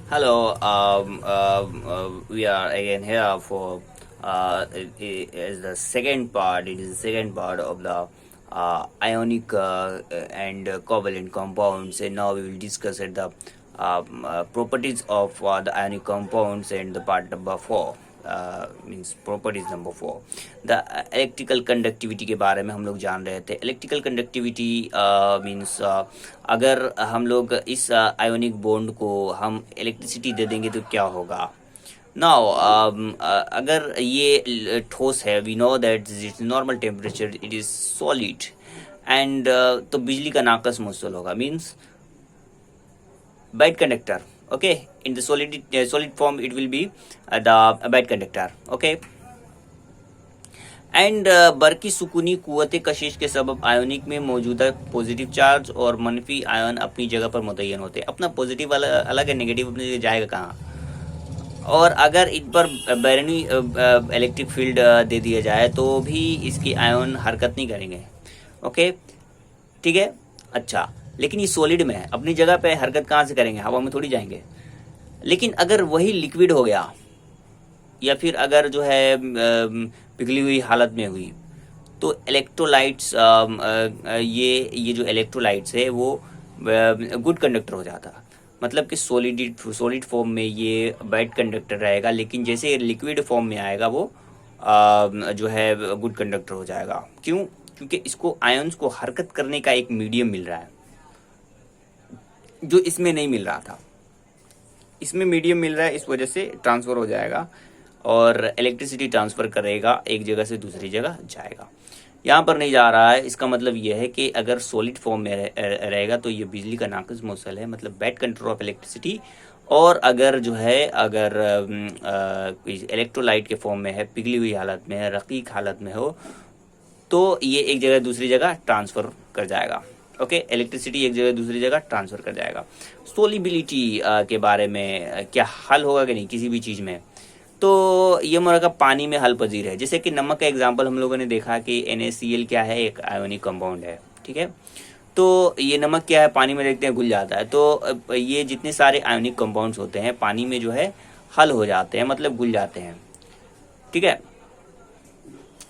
Hello, we are again here for is the second part. It is the second part of the ionic and covalent compounds, and now we will discuss at the properties of the ionic compounds and the part number four. Means properties number four the electrical conductivity के बारे में हम लोग जान रहे थे। Electrical conductivity means अगर हम लोग इस आयोनिक बॉन्ड को हम इलेक्ट्रिसिटी दे देंगे तो क्या होगा। नाउ अगर ये ठोस है, we know that it's normal temperature, it is solid and तो बिजली का नाकस मुसल होगा, means bad conductor. Okay, in the solid form it will be the bad conductor. Okay, and बरकी सुकूनी कुव्वत कशिश के सबब आयोनिक में मौजूदा पॉजिटिव चार्ज और मनफी आयन अपनी जगह पर मुतय्यन होते हैं। अपना पॉजिटिव अलग है, नेगेटिव अपनी जगह जाएगा कहाँ। और अगर इन पर बैरनी इलेक्ट्रिक फील्ड दे दिया जाए तो भी इसकी आयन हरकत नहीं करेंगे। ओके, ठीक है। अच्छा, लेकिन ये सॉलिड में है, अपनी जगह पे हरकत कहाँ से करेंगे, हवा में थोड़ी जाएंगे। लेकिन अगर वही लिक्विड हो गया या फिर अगर जो है पिघली हुई हालत में हुई तो इलेक्ट्रोलाइट्स ये जो इलेक्ट्रोलाइट्स है वो गुड कंडक्टर हो जाता। मतलब कि सॉलिड फॉर्म में ये बैड कंडक्टर रहेगा, लेकिन जैसे लिक्विड फॉर्म में आएगा वो जो है गुड कंडक्टर हो जाएगा। क्यों? क्योंकि इसको आयंस को हरकत करने का एक मीडियम मिल रहा है जो इसमें नहीं मिल रहा था। इसमें मीडियम मिल रहा है, इस वजह से ट्रांसफर हो जाएगा और इलेक्ट्रिसिटी ट्रांसफर करेगा, एक जगह से दूसरी जगह जाएगा। यहाँ पर नहीं जा रहा है, इसका मतलब यह है कि अगर सॉलिड फॉर्म में रहेगा तो ये बिजली का नाक़िस मौसल है, मतलब बैड कंट्रोल ऑफ इलेक्ट्रिसिटी। और अगर जो है अगर इलेक्ट्रोलाइट के फॉर्म में है, पिघली हुई हालत में है, रकीक हालत में हो, तो ये एक जगह दूसरी जगह ट्रांसफ़र कर जाएगा। ओके, इलेक्ट्रिसिटी एक जगह दूसरी जगह ट्रांसफ़र कर जाएगा। सोलिबिलिटी के बारे में क्या हल होगा कि नहीं किसी भी चीज़ में, तो ये मरकब पानी में हल पजीर है। जैसे कि नमक का एग्जांपल हम लोगों ने देखा कि NaCl क्या है, एक आयोनिक कंपाउंड है। ठीक है, तो ये नमक क्या है, पानी में देखते हैं घुल जाता है। तो ये जितने सारे आयोनिक कंपाउंड्स होते हैं पानी में जो है हल हो जाते हैं, मतलब घुल जाते हैं। ठीक है,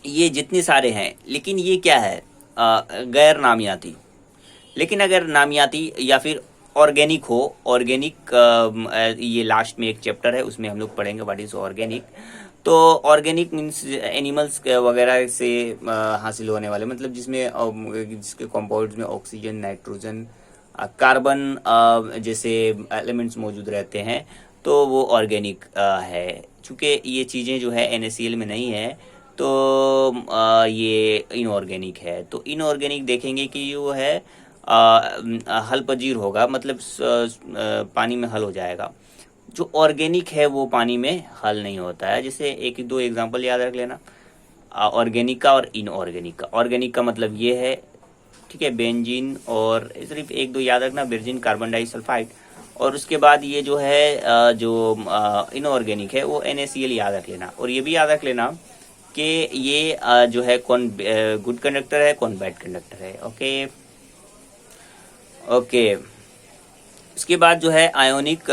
ये जितने सारे हैं, लेकिन ये क्या है, गैर नामियाती। लेकिन अगर नामियाती या फिर ऑर्गेनिक हो, ऑर्गेनिक ये लास्ट में एक चैप्टर है उसमें हम लोग पढ़ेंगे व्हाट इज ऑर्गेनिक। तो ऑर्गेनिक मीन्स एनिमल्स वगैरह से हासिल होने वाले, मतलब जिसके कंपाउंड्स में ऑक्सीजन, नाइट्रोजन, कार्बन जैसे एलिमेंट्स मौजूद रहते हैं, तो वो ऑर्गेनिक है। चूँकि ये चीज़ें जो है NaCl में नहीं है तो ये इनऑर्गेनिक है। तो इनऑर्गेनिक देखेंगे कि वो है हल पजीर होगा, मतलब पानी में हल हो जाएगा। जो ऑर्गेनिक है वो पानी में हल नहीं होता है। जैसे एक दो एग्जांपल याद रख लेना, ऑर्गेनिक का और इनऑर्गेनिक का। ऑर्गेनिक का मतलब ये है, ठीक है, बेंजीन, और सिर्फ एक दो याद रखना, बेंजीन, कार्बन डाइसल्फाइड। और उसके बाद ये जो है जो इनऑर्गेनिक है वो NaCl याद रख लेना। और ये भी याद रख लेना कि ये जो है कौन गुड कंडक्टर है, कौन बैड कंडक्टर है। ओके ओके, इसके बाद जो है आयोनिक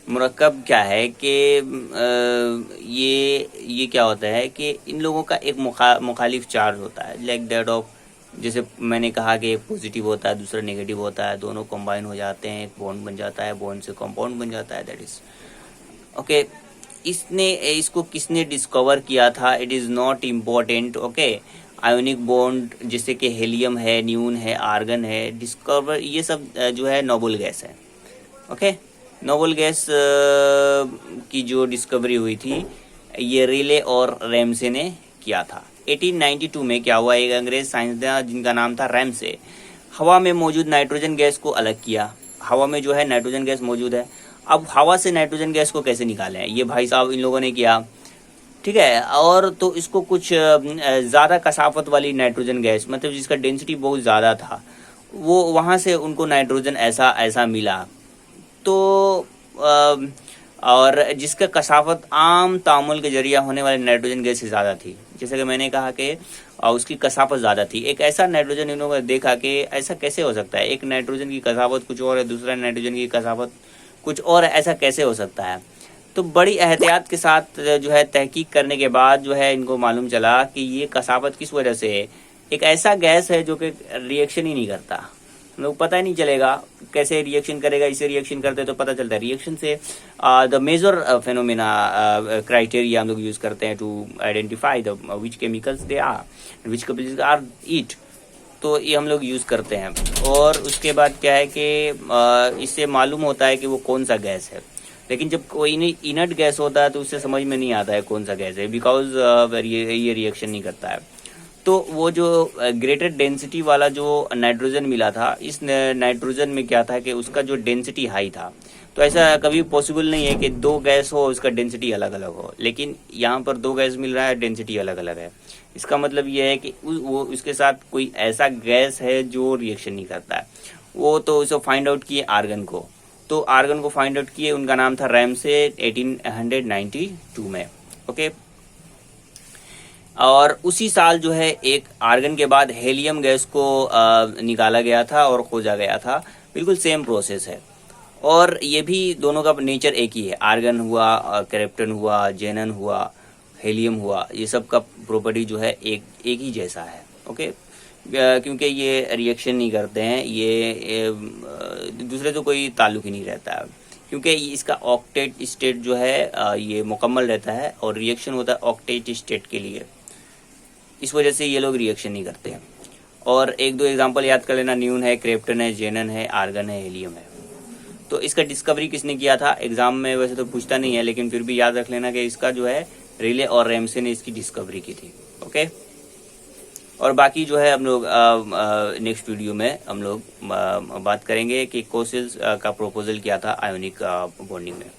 मुरक्कब क्या है कि ये क्या होता है कि इन लोगों का एक मुखालिफ चार्ज होता है, लाइक दैट ऑफ, जैसे मैंने कहा कि एक पॉजिटिव होता है दूसरा नेगेटिव होता है, दोनों कंबाइन हो जाते हैं, एक बॉन्ड बन जाता है, बॉन्ड से कंपाउंड बन जाता है, दैट इज ओके। इसको किसने डिस्कवर किया था, it is not important. Okay, ionic bond जैसे कि हेलियम है, न्यून है, आर्गन है, डिस्कवर ये सब जो है नोबल गैस है। ओके, नोबल गैस की जो डिस्कवरी हुई थी ये रिले और रैमसे ने किया था। 1892 में क्या हुआ, एक अंग्रेज साइंसदान जिनका नाम था रैमसे, हवा में मौजूद नाइट्रोजन गैस को अलग किया। हवा में जो है नाइट्रोजन गैस मौजूद है, अब हवा से नाइट्रोजन गैस को कैसे निकालें, ये भाई साहब इन लोगों ने किया। ठीक है, और तो इसको कुछ ज़्यादा कसाफत वाली नाइट्रोजन गैस, मतलब जिसका डेंसिटी बहुत ज़्यादा था, वो वहाँ से उनको नाइट्रोजन ऐसा मिला। तो और जिसका कसाफत आम तामुल के जरिए होने वाले नाइट्रोजन गैस से ज़्यादा थी। जैसे कि मैंने कहा कि उसकी कसाफत ज़्यादा थी। एक ऐसा नाइट्रोजन इन्होंने देखा कि ऐसा कैसे हो सकता है, एक नाइट्रोजन की कसाफत कुछ और है, दूसरा नाइट्रोजन की कसाफत कुछ और ऐसा कैसे हो सकता है। तो बड़ी एहतियात के साथ जो है तहकीक करने के बाद जो है इनको मालूम चला कि ये कसावत किस वजह से है। एक ऐसा गैस है जो कि रिएक्शन ही नहीं करता, हम लोग पता ही नहीं चलेगा कैसे रिएक्शन करेगा। इसे रिएक्शन करते तो पता चलता है रिएक्शन से। द मेजर फेनोमेना क्राइटेरिया हम लोग यूज करते हैं to identify the which chemicals they are which chemicals are it, तो ये हम लोग यूज करते हैं। और उसके बाद क्या है कि इससे मालूम होता है कि वो कौन सा गैस है। लेकिन जब कोई इनर्ट गैस होता है तो उससे समझ में नहीं आता है कौन सा गैस है, बिकॉज ये रिएक्शन नहीं करता है। तो वो जो ग्रेटर डेंसिटी वाला जो नाइट्रोजन मिला था, इस नाइट्रोजन में क्या था कि उसका जो डेंसिटी हाई था। तो ऐसा कभी पॉसिबल नहीं है कि दो गैस हो उसका डेंसिटी अलग अलग हो, लेकिन यहाँ पर दो गैस मिल रहा है, डेंसिटी अलग अलग है। इसका मतलब ये है कि वो उसके साथ कोई ऐसा गैस है जो रिएक्शन नहीं करता है। वो तो उसे फाइंड आउट किए आर्गन को, तो आर्गन को फाइंड आउट किए, उनका नाम था रैमसे 1892 में। ओके, और उसी साल जो है एक आर्गन के बाद हेलियम गैस को निकाला गया था और खोजा गया था। बिल्कुल सेम प्रोसेस है, और ये भी दोनों का नेचर एक ही है। आर्गन हुआ, क्रिप्टन हुआ, जेनन हुआ, हेलियम हुआ, ये सब का प्रॉपर्टी जो है एक ही जैसा है। ओके, क्योंकि ये रिएक्शन नहीं करते हैं, ये दूसरे तो कोई ताल्लुक ही नहीं रहता है, क्योंकि इसका ऑक्टेट स्टेट जो है ये मुकम्मल रहता है और रिएक्शन होता है ऑक्टेट स्टेट के लिए। इस वजह से ये लोग रिएक्शन नहीं करते हैं। और एक दो एग्जांपल याद कर लेना, न्यून है, क्रिप्टन है, जेनन है, आर्गन है, हेलियम है। तो इसका डिस्कवरी किसने किया था? एग्जाम में वैसे तो पूछता नहीं है, लेकिन फिर भी याद रख लेना कि इसका जो है रिले और रैमसे ने इसकी डिस्कवरी की थी। ओके, और बाकी जो है हम लोग नेक्स्ट वीडियो में हम लोग बात करेंगे कि कोसेल्स का प्रोपोजल क्या था आयोनिक बॉन्डिंग में।